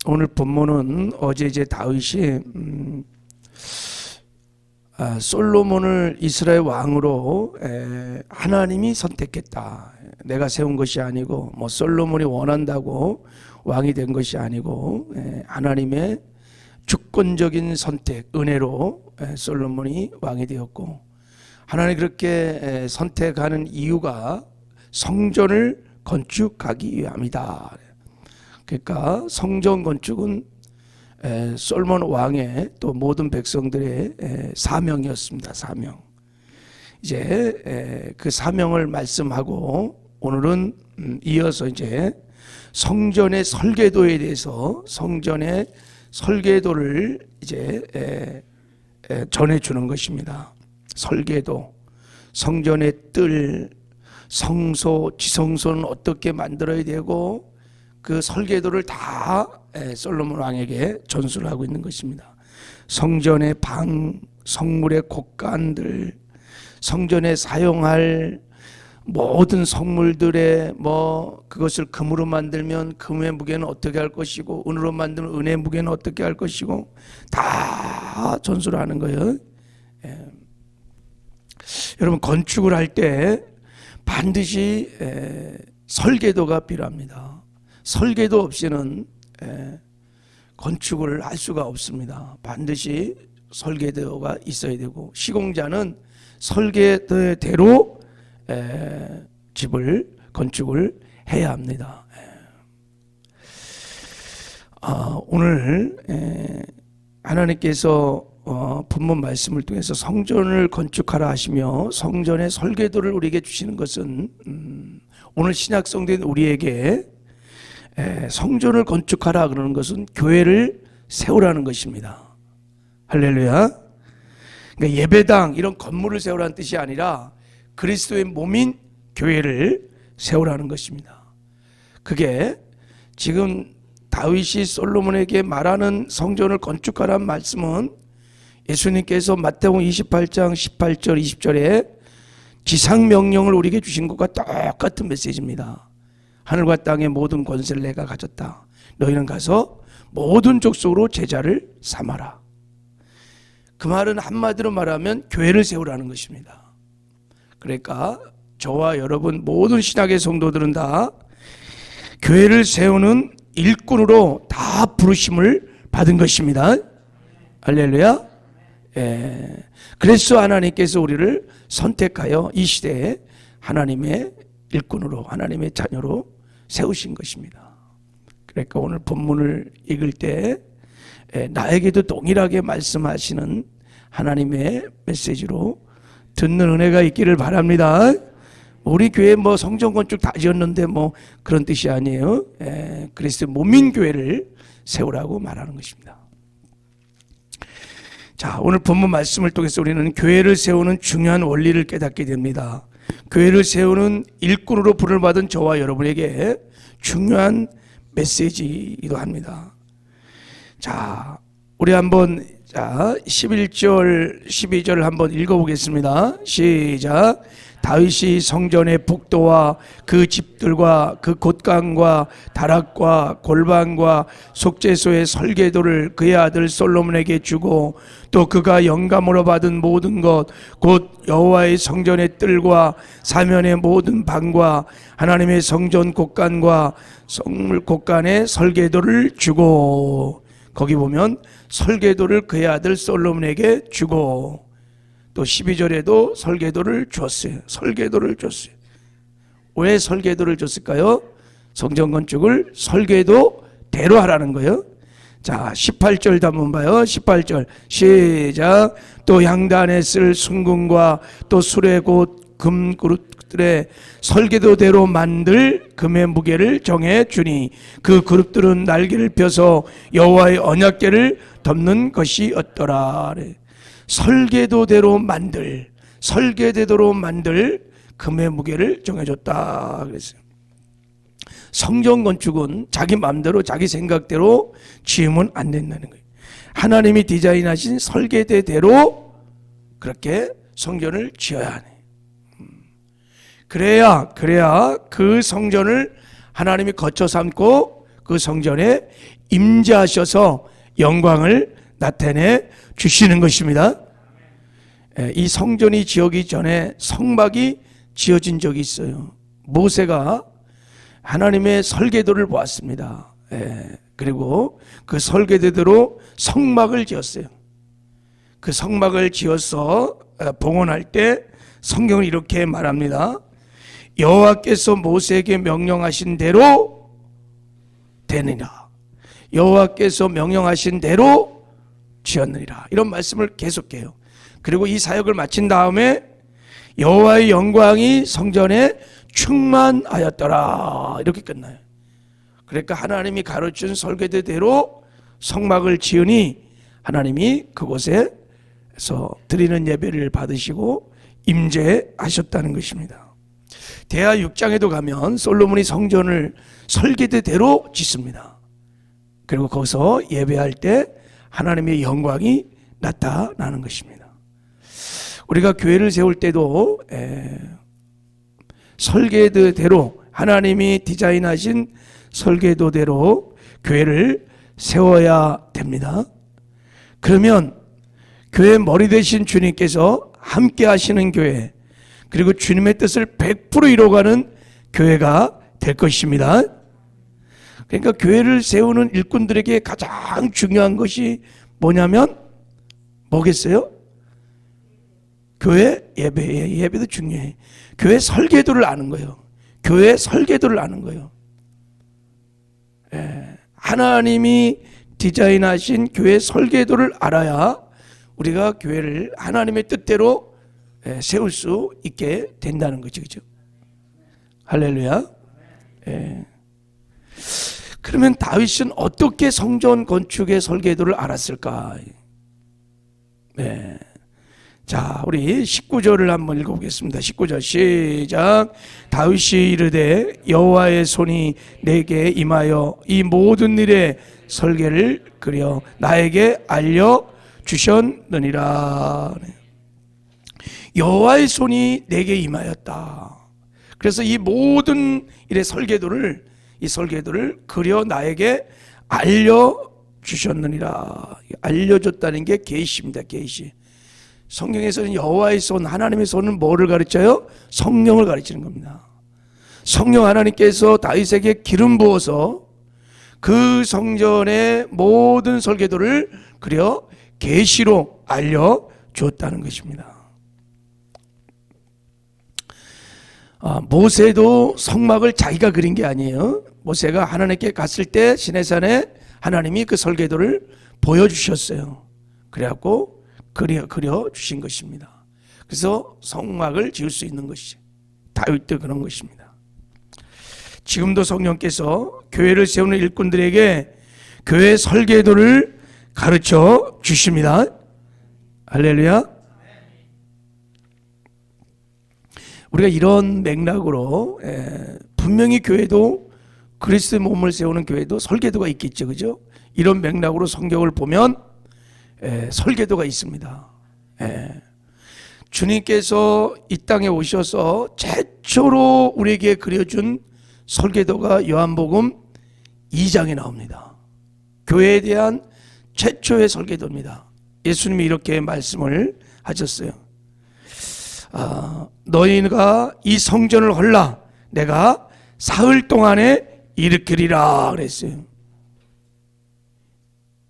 오늘 본문은 어제 이제 다윗이 솔로몬을 이스라엘 왕으로 하나님이 선택했다. 내가 세운 것이 아니고 뭐 솔로몬이 원한다고 왕이 된 것이 아니고 하나님의 주권적인 선택, 은혜로 솔로몬이 왕이 되었고, 하나님이 그렇게 선택하는 이유가 성전을 건축하기 위함이다. 그러니까 성전 건축은 솔로몬 왕의 또 모든 백성들의 사명이었습니다. 사명. 이제 그 사명을 말씀하고 오늘은 이어서 이제 성전의 설계도에 대해서, 성전의 설계도를 이제 전해주는 것입니다. 설계도, 성전의 뜰, 성소, 지성소는 어떻게 만들어야 되고 그 설계도를 다 솔로몬 왕에게 전수를 하고 있는 것입니다. 성전의 방, 성물의 곡간들, 성전에 사용할 모든 성물들의 그것을 금으로 만들면 금의 무게는 어떻게 할 것이고, 은으로 만들면 은의 무게는 어떻게 할 것이고, 다 전수를 하는 거예요. 여러분, 건축을 할 때 반드시 설계도가 필요합니다. 설계도 없이는 건축을 할 수가 없습니다. 반드시 설계도가 있어야 되고, 시공자는 설계도대로 집을 건축을 해야 합니다. 오늘 하나님께서 본문 말씀을 통해서 성전을 건축하라 하시며 성전의 설계도를 우리에게 주시는 것은 오늘 신약 성도인 우리에게 성전을 건축하라 그러는 것은 교회를 세우라는 것입니다. 할렐루야. 그러니까 예배당 이런 건물을 세우라는 뜻이 아니라 그리스도의 몸인 교회를 세우라는 것입니다. 그게 지금 다윗이 솔로몬에게 말하는 성전을 건축하라는 말씀은 예수님께서 마태복음 28장 18절 20절에 지상명령을 우리에게 주신 것과 똑같은 메시지입니다. 하늘과 땅의 모든 권세를 내가 가졌다. 너희는 가서 모든 족속으로 제자를 삼아라. 그 말은 한마디로 말하면 교회를 세우라는 것입니다. 그러니까 저와 여러분 모든 신약의 성도들은 다 교회를 세우는 일꾼으로 다 부르심을 받은 것입니다. 할렐루야. 그래서 하나님께서 우리를 선택하여 이 시대에 하나님의 일꾼으로, 하나님의 자녀로 세우신 것입니다. 그러니까 오늘 본문을 읽을 때 나에게도 동일하게 말씀하시는 하나님의 메시지로 듣는 은혜가 있기를 바랍니다. 우리 교회 성전 건축 다 지었는데 그런 뜻이 아니에요. 그리스도 몸인 교회를 세우라고 말하는 것입니다. 자, 오늘 본문 말씀을 통해서 우리는 교회를 세우는 중요한 원리를 깨닫게 됩니다. 교회를 세우는 일꾼으로 부름을 받은 저와 여러분에게 중요한 메시지이기도 합니다. 자, 우리 한번 11절 12절을 한번 읽어보겠습니다. 시작. 다윗이 성전의 북도와 그 집들과 그 곳간과 다락과 골방과 속죄소의 설계도를 그의 아들 솔로몬에게 주고, 또 그가 영감으로 받은 모든 것 곧 여호와의 성전의 뜰과 사면의 모든 방과 하나님의 성전 곳간과 성물 곳간의 설계도를 주고, 거기 보면 설계도를 그의 아들 솔로몬에게 주고, 또 12절에도 설계도를 줬어요. 설계도를 줬어요. 왜 설계도를 줬을까요? 성전 건축을 설계도대로 하라는 거예요. 자, 18절도 한번 봐요. 18절 시작. 또 향단에 쓸 순금과 또 수레곧 금그릇들의 설계도대로 만들 금의 무게를 정해 주니 그 그릇들은 날개를 펴서 여호와의 언약궤를 덮는 것이었더라. 설계도대로 만들 금의 무게를 정해줬다 그랬어요. 성전 건축은 자기 마음대로 자기 생각대로 지으면 안 된다는 거예요. 하나님이 디자인하신 설계대로 그렇게 성전을 지어야 하네. 그래야 그 성전을 하나님이 거쳐 삼고 그 성전에 임재하셔서 영광을 나타내 주시는 것입니다. 이 성전이 지어기 전에 성막이 지어진 적이 있어요. 모세가 하나님의 설계도를 보았습니다. 그리고 그 설계대로 성막을 지었어요. 그 성막을 지어서 봉헌할 때 성경은 이렇게 말합니다. 여호와께서 모세에게 명령하신 대로 되느니라. 여호와께서 명령하신 대로 지었느니라. 이런 말씀을 계속해요. 그리고 이 사역을 마친 다음에 여호와의 영광이 성전에 충만하였더라. 이렇게 끝나요. 그러니까 하나님이 가르친 설계대로 성막을 지으니 하나님이 그곳에서 드리는 예배를 받으시고 임재하셨다는 것입니다. 대하 6장에도 가면 솔로몬이 성전을 설계대로 짓습니다. 그리고 거기서 예배할 때 하나님의 영광이 나타나는 것입니다. 우리가 교회를 세울 때도 설계도대로 하나님이 디자인하신 설계도대로 교회를 세워야 됩니다. 그러면 교회 머리 되신 주님께서 함께 하시는 교회, 그리고 주님의 뜻을 100% 이뤄가는 교회가 될 것입니다. 그러니까 교회를 세우는 일꾼들에게 가장 중요한 것이 뭐냐면 뭐겠어요? 교회 예배도 중요해. 교회 설계도를 아는 거예요. 교회 설계도를 아는 거예요. 하나님이 디자인하신 교회 설계도를 알아야 우리가 교회를 하나님의 뜻대로 세울 수 있게 된다는 거죠. 그죠? 할렐루야. 그러면 다윗은 어떻게 성전 건축의 설계도를 알았을까? 자, 우리 19절을 한번 읽어보겠습니다. 19절 시작. 다윗이 이르되 여호와의 손이 내게 임하여 이 모든 일의 설계를 그려 나에게 알려주셨느니라. 여호와의 손이 내게 임하였다. 그래서 이 모든 일의 설계도를 그려 나에게 알려주셨느니라. 알려줬다는 게 계시입니다. 계시. 성경에서는 여호와의 손, 하나님의 손은 뭐를 가르쳐요? 성령을 가르치는 겁니다. 성령 하나님께서 다윗에게 기름 부어서 그 성전의 모든 설계도를 그려 계시로 알려주었다는 것입니다. 모세도 성막을 자기가 그린 게 아니에요. 모세가 하나님께 갔을 때 시내산에 하나님이 그 설계도를 보여주셨어요. 그래갖고 그려 주신 것입니다. 그래서 성막을 지을 수 있는 것이 다윗도 그런 것입니다. 지금도 성령께서 교회를 세우는 일꾼들에게 교회 설계도를 가르쳐 주십니다. 할렐루야. 우리가 이런 맥락으로 분명히 교회도 그리스도의 몸을 세우는 교회도 설계도가 있겠죠. 그죠? 이런 맥락으로 성경을 보면 설계도가 있습니다. 주님께서 이 땅에 오셔서 최초로 우리에게 그려준 설계도가 요한복음 2장에 나옵니다. 교회에 대한 최초의 설계도입니다. 예수님이 이렇게 말씀을 하셨어요. 너희가 이 성전을 헐라 내가 사흘 동안에 일으키리라 그랬어요.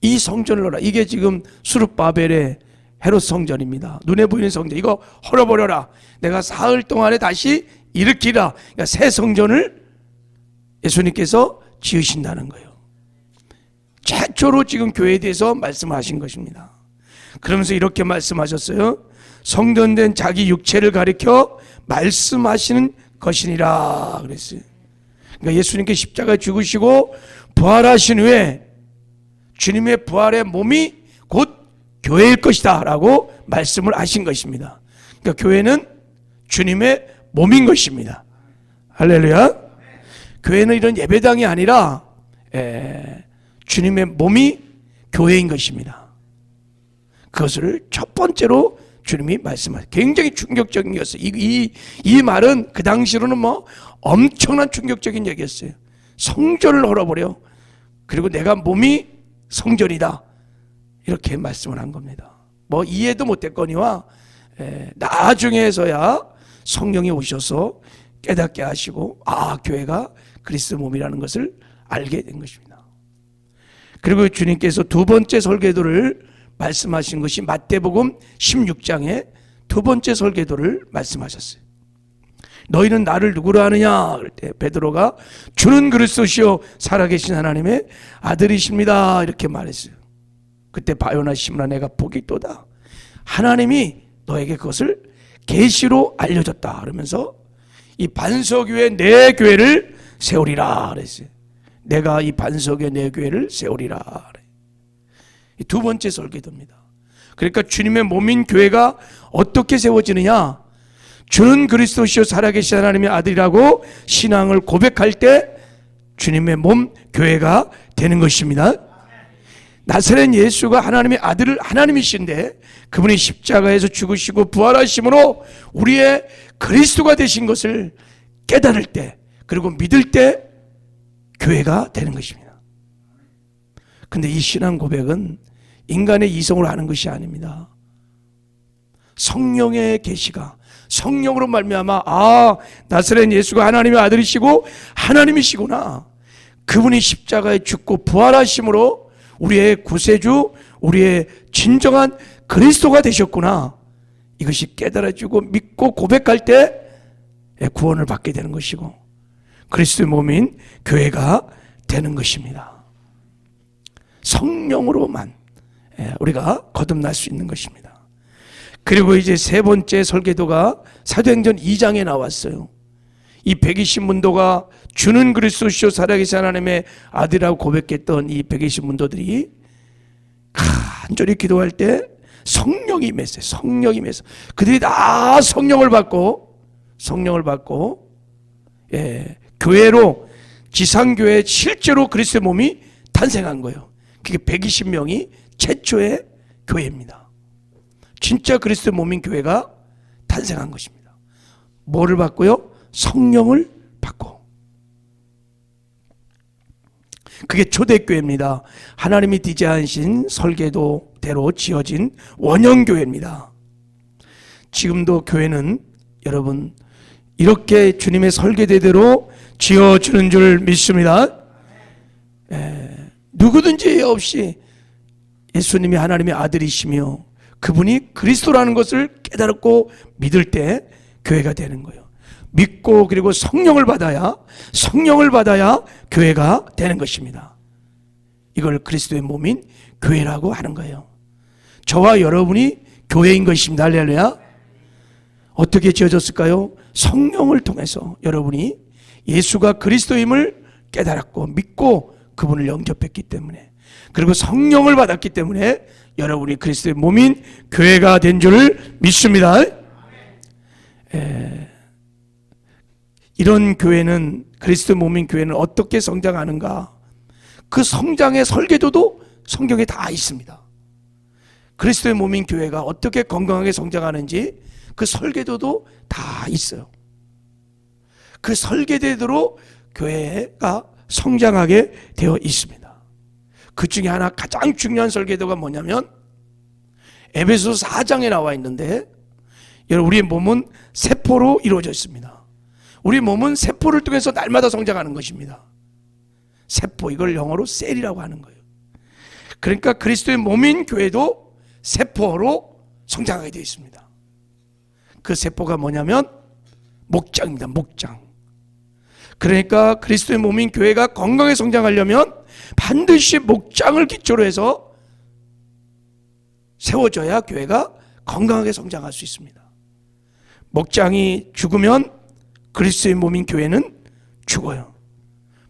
이 성전을 헐라. 이게 지금 수룹바벨의 헤롯 성전입니다. 눈에 보이는 성전. 이거 헐어버려라. 내가 사흘 동안에 다시 일으키라. 그러니까 새 성전을 예수님께서 지으신다는 거예요. 최초로 지금 교회에 대해서 말씀하신 것입니다. 그러면서 이렇게 말씀하셨어요. 성전된 자기 육체를 가리켜 말씀하시는 것이니라 그랬어요. 그러니까 예수님께 십자가에 죽으시고 부활하신 후에 주님의 부활의 몸이 곧 교회일 것이다 라고 말씀을 하신 것입니다. 그러니까 교회는 주님의 몸인 것입니다. 할렐루야. 교회는 이런 예배당이 아니라 주님의 몸이 교회인 것입니다. 그것을 첫 번째로 주님이 말씀하셨어요. 굉장히 충격적인 것이었어요. 이 말은 그 당시로는 뭐 엄청난 충격적인 얘기였어요. 성전을 헐어버려 그리고 내가 몸이 성전이다. 이렇게 말씀을 한 겁니다. 뭐 이해도 못했거니와 나중에서야 성령이 오셔서 깨닫게 하시고 교회가 그리스도 몸이라는 것을 알게 된 것입니다. 그리고 주님께서 두 번째 설계도를 말씀하신 것이 마태복음 16장에 두 번째 설계도를 말씀하셨어요. 너희는 나를 누구로 아느냐? 그럴 때 베드로가 주는 그리스도시요 살아계신 하나님의 아들이십니다. 이렇게 말했어요. 그때 바요나 시므나 내가 복이 있도다. 하나님이 너에게 그것을 계시로 알려줬다. 그러면서 이 반석 위에 내 교회를 세우리라 그랬어요. 내가 이 반석 위에 내 교회를 세우리라. 이 두 번째 설계도입니다. 그러니까 주님의 몸인 교회가 어떻게 세워지느냐? 주는 그리스도시요 살아계신 하나님의 아들이라고 신앙을 고백할 때 주님의 몸 교회가 되는 것입니다. 나사렛 예수가 하나님의 아들을 하나님이신데 그분이 십자가에서 죽으시고 부활하심으로 우리의 그리스도가 되신 것을 깨달을 때 그리고 믿을 때 교회가 되는 것입니다. 근데 이 신앙 고백은 인간의 이성으로 하는 것이 아닙니다. 성령의 계시가 성령으로 말미암아 나사렛 예수가 하나님의 아들이시고 하나님이시구나. 그분이 십자가에 죽고 부활하심으로 우리의 구세주, 우리의 진정한 그리스도가 되셨구나. 이것이 깨달아지고 믿고 고백할 때 구원을 받게 되는 것이고 그리스도의 몸인 교회가 되는 것입니다. 성령으로만 우리가 거듭날 수 있는 것입니다. 그리고 이제 세 번째 설계도가 사도행전 2장에 나왔어요. 이 120문도가 주는 그리스도시요 살아계신 하나님의 아들이라고 고백했던 이 120문도들이 간절히 기도할 때 성령이 임했어요. 성령이 임해서 그들이 다 성령을 받고 교회로 지상교회 실제로 그리스도의 몸이 탄생한 거예요. 그게 120명이 최초의 교회입니다. 진짜 그리스도의 몸인 교회가 탄생한 것입니다. 뭐를 받고요? 성령을 받고. 그게 초대교회입니다. 하나님이 디자인하신 설계도대로 지어진 원형교회입니다. 지금도 교회는 여러분 이렇게 주님의 설계대로 지어주는 줄 믿습니다. 누구든지 없이 예수님이 하나님의 아들이시며 그분이 그리스도라는 것을 깨달았고 믿을 때 교회가 되는 거예요. 믿고 그리고 성령을 받아야 교회가 되는 것입니다. 이걸 그리스도의 몸인 교회라고 하는 거예요. 저와 여러분이 교회인 것입니다. 할렐루야. 어떻게 지어졌을까요? 성령을 통해서 여러분이 예수가 그리스도임을 깨달았고 믿고 그분을 영접했기 때문에 그리고 성령을 받았기 때문에 여러분이 그리스도의 몸인 교회가 된 줄을 믿습니다. 이런 교회는 그리스도의 몸인 교회는 어떻게 성장하는가? 그 성장의 설계도도 성경에 다 있습니다. 그리스도의 몸인 교회가 어떻게 건강하게 성장하는지 그 설계도도 다 있어요. 그 설계대로 교회가 성장하게 되어 있습니다. 그 중에 하나 가장 중요한 설계도가 뭐냐면 에베소서 4장에 나와 있는데 여러분 우리의 몸은 세포로 이루어져 있습니다. 우리 몸은 세포를 통해서 날마다 성장하는 것입니다. 세포, 이걸 영어로 셀이라고 하는 거예요. 그러니까 그리스도의 몸인 교회도 세포로 성장하게 되어 있습니다. 그 세포가 뭐냐면 목장입니다. 목장. 그러니까 그리스도의 몸인 교회가 건강하게 성장하려면 반드시 목장을 기초로 해서 세워져야 교회가 건강하게 성장할 수 있습니다. 목장이 죽으면 그리스도의 몸인 교회는 죽어요.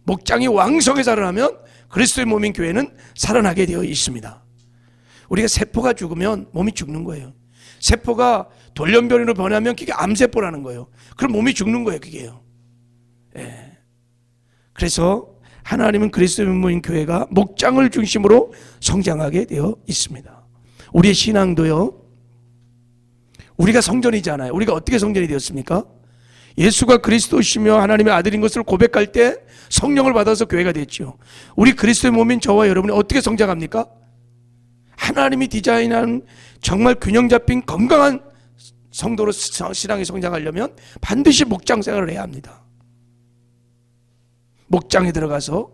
목장이 왕성히 자라나면 그리스도의 몸인 교회는 살아나게 되어 있습니다. 우리가 세포가 죽으면 몸이 죽는 거예요. 세포가 돌연변이로 변하면 그게 암세포라는 거예요. 그럼 몸이 죽는 거예요. 그게요. 그래서 하나님은 그리스도의 몸인 교회가 목장을 중심으로 성장하게 되어 있습니다. 우리의 신앙도요, 우리가 성전이잖아요. 우리가 어떻게 성전이 되었습니까? 예수가 그리스도시며 하나님의 아들인 것을 고백할 때 성령을 받아서 교회가 됐죠. 우리 그리스도의 몸인 저와 여러분이 어떻게 성장합니까? 하나님이 디자인한 정말 균형 잡힌 건강한 성도로 신앙이 성장하려면 반드시 목장 생활을 해야 합니다. 목장에 들어가서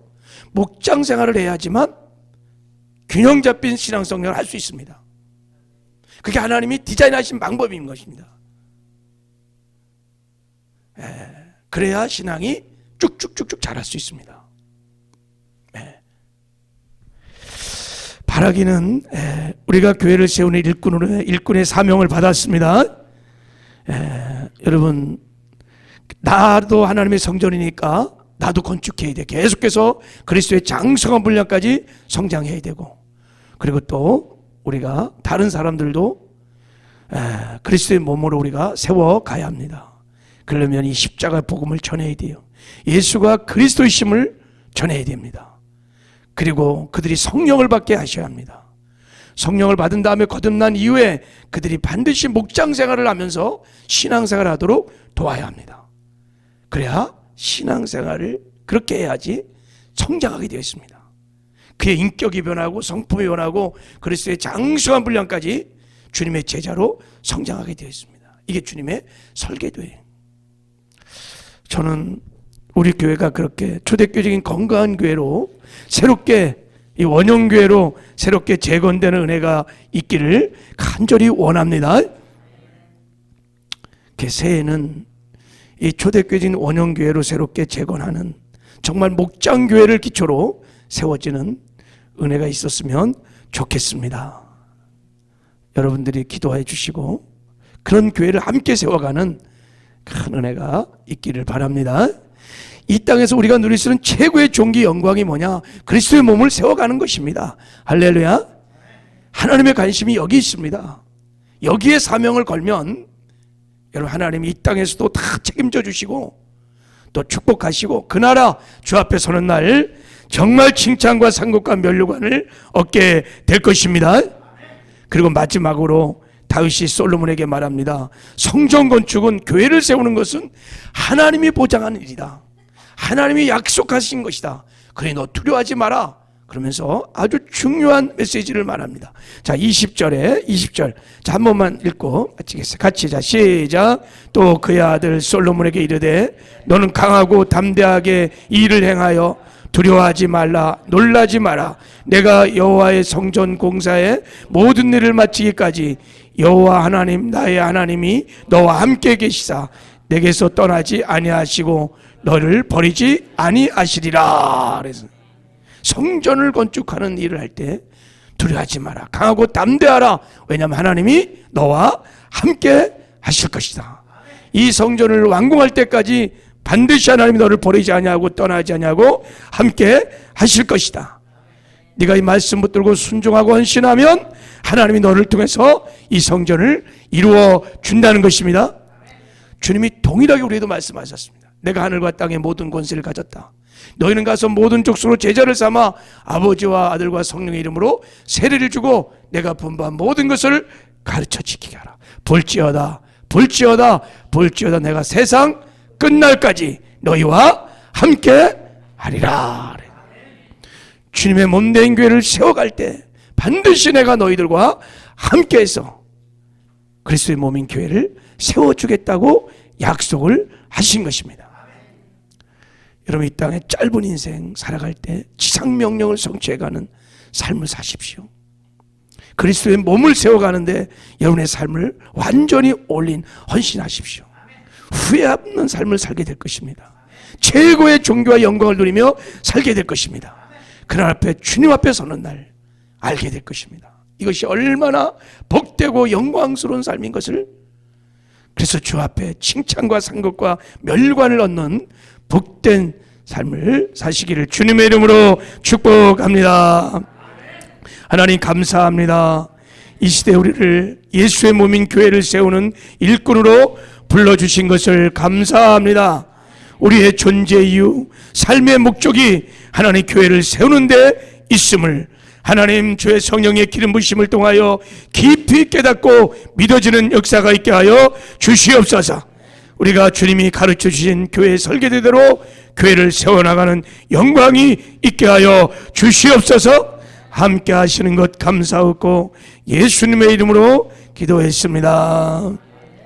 목장 생활을 해야지만 균형 잡힌 신앙 성장을 할 수 있습니다. 그게 하나님이 디자인하신 방법인 것입니다. 그래야 신앙이 쭉쭉쭉쭉 자랄 수 있습니다. 바라기는 우리가 교회를 세우는 일꾼의 사명을 받았습니다. 여러분, 나도 하나님의 성전이니까 나도 건축해야 돼. 계속해서 그리스도의 장성한 분량까지 성장해야 되고, 그리고 또 우리가 다른 사람들도 그리스도의 몸으로 우리가 세워가야 합니다. 그러려면 이 십자가 복음을 전해야 돼요. 예수가 그리스도이심을 전해야 됩니다. 그리고 그들이 성령을 받게 하셔야 합니다. 성령을 받은 다음에 거듭난 이후에 그들이 반드시 목장 생활을 하면서 신앙생활을 하도록 도와야 합니다. 그래야 신앙생활을 그렇게 해야지 성장하게 되어 있습니다. 그의 인격이 변하고 성품이 변하고 그리스도의 장수한 분량까지 주님의 제자로 성장하게 되어 있습니다. 이게 주님의 설계도예요. 저는 우리 교회가 그렇게 초대교적인 건강한 교회로 새롭게 이 원형교회로 새롭게 재건되는 은혜가 있기를 간절히 원합니다. 새해에는 이 초대교적인 원형교회로 새롭게 재건하는 정말 목장교회를 기초로 세워지는 은혜가 있었으면 좋겠습니다. 여러분들이 기도해 주시고 그런 교회를 함께 세워가는 큰 은혜가 있기를 바랍니다. 이 땅에서 우리가 누릴 수 있는 최고의 존귀 영광이 뭐냐? 그리스도의 몸을 세워가는 것입니다. 할렐루야. 하나님의 관심이 여기 있습니다. 여기에 사명을 걸면 여러분, 하나님이 이 땅에서도 다 책임져 주시고 또 축복하시고 그 나라 주 앞에 서는 날 정말 칭찬과 상급과 면류관을 얻게 될 것입니다. 그리고 마지막으로 다윗이 솔로몬에게 말합니다. 성전 건축은, 교회를 세우는 것은 하나님이 보장하는 일이다. 하나님이 약속하신 것이다. 그래 너 두려워하지 마라. 그러면서 아주 중요한 메시지를 말합니다. 자, 20절. 자, 한 번만 읽고 마치겠습니다. 같이. 자, 시작. 또 그의 아들 솔로몬에게 이르되 너는 강하고 담대하게 이 일을 행하여 두려워하지 말라, 놀라지 마라. 내가 여호와의 성전 공사에 모든 일을 마치기까지 여호와 하나님 나의 하나님이 너와 함께 계시사 내게서 떠나지 아니하시고 너를 버리지 아니하시리라. 그래서 성전을 건축하는 일을 할 때 두려워하지 마라, 강하고 담대하라. 왜냐하면 하나님이 너와 함께 하실 것이다. 이 성전을 완공할 때까지 반드시 하나님이 너를 버리지 아니하고 떠나지 아니하고 함께 하실 것이다. 네가 이 말씀 붙들고 순종하고 헌신하면 하나님이 너를 통해서 이 성전을 이루어 준다는 것입니다. 주님이 동일하게 우리에도 말씀하셨습니다. 내가 하늘과 땅의 모든 권세를 가졌다. 너희는 가서 모든 족속으로 제자를 삼아 아버지와 아들과 성령의 이름으로 세례를 주고 내가 분부한 모든 것을 가르쳐 지키게 하라. 볼지어다 내가 세상 끝날까지 너희와 함께 하리라. 주님의 몸된 교회를 세워갈 때 반드시 내가 너희들과 함께해서 그리스도의 몸인 교회를 세워주겠다고 약속을 하신 것입니다. 여러분, 이 땅에 짧은 인생 살아갈 때 지상명령을 성취해가는 삶을 사십시오. 그리스도의 몸을 세워가는데 여러분의 삶을 완전히 올린 헌신하십시오. 후회 없는 삶을 살게 될 것입니다. 최고의 존귀와 영광을 누리며 살게 될 것입니다. 그날 앞에 주님 앞에 서는 날 알게 될 것입니다. 이것이 얼마나 복되고 영광스러운 삶인 것을. 그래서 주 앞에 칭찬과 상급과 멸관을 얻는 복된 삶을 사시기를 주님의 이름으로 축복합니다. 하나님 감사합니다. 이 시대 우리를 예수의 몸인 교회를 세우는 일꾼으로 불러주신 것을 감사합니다. 우리의 존재 이유, 삶의 목적이 하나님 교회를 세우는 데 있음을 하나님 주의 성령의 기름 부심을 통하여 깊이 깨닫고 믿어지는 역사가 있게 하여 주시옵소서. 우리가 주님이 가르쳐 주신 교회 설계대로 교회를 세워나가는 영광이 있게 하여 주시옵소서. 함께 하시는 것 감사하고 예수님의 이름으로 기도했습니다.